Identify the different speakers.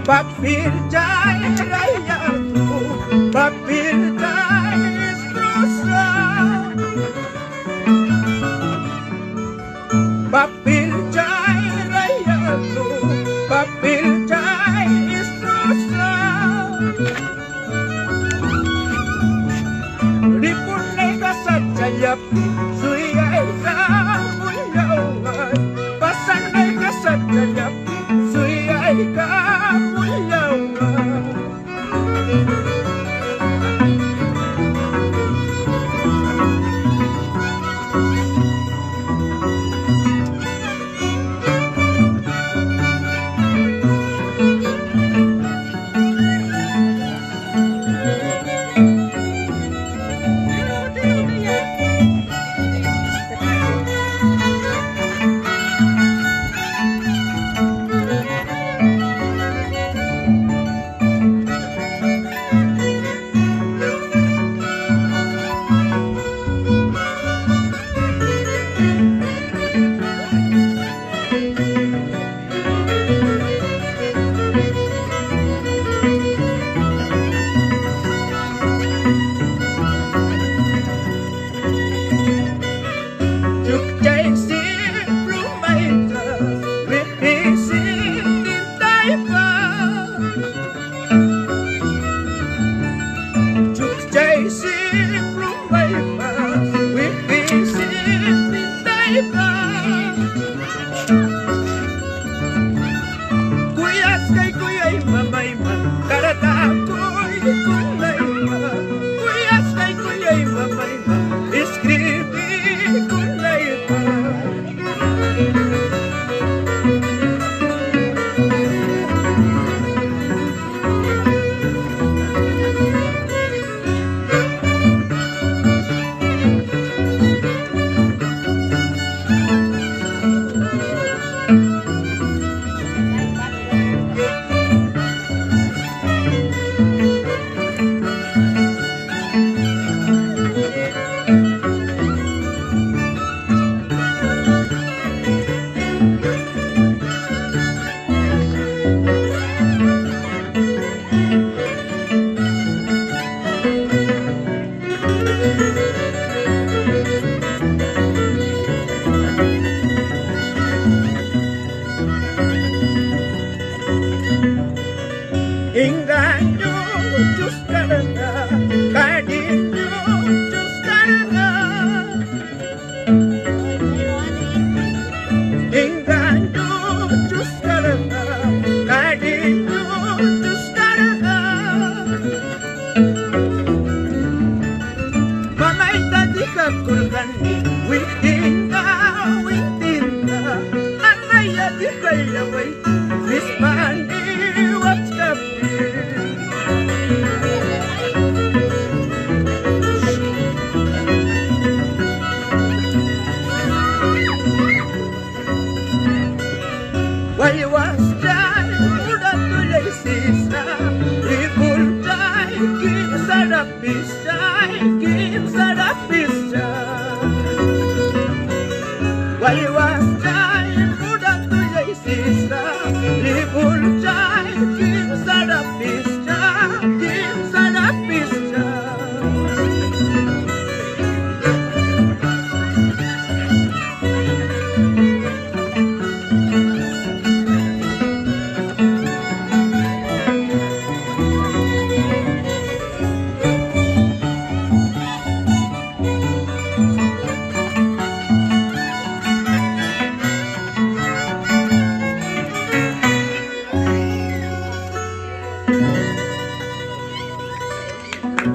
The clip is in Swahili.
Speaker 1: Papirjai rakyatku, papirjai istrusa, papirjai rakyatku, papirjai istrusa. Ripunai kasatjayapi, suyai kamulyawan, pasanai kasatjayapi, suyai kamulyawan. Engaño tus karena, kadinyo tus karena. Engaño tus karena, kadinyo tus karena. Mamay tadi kakulgani, witinda, anaya di kalaway, mispani. Waliwas jai, udah tulay sisa, ribul jai, kim sadapis jai, kim sadapis jai. Waliwas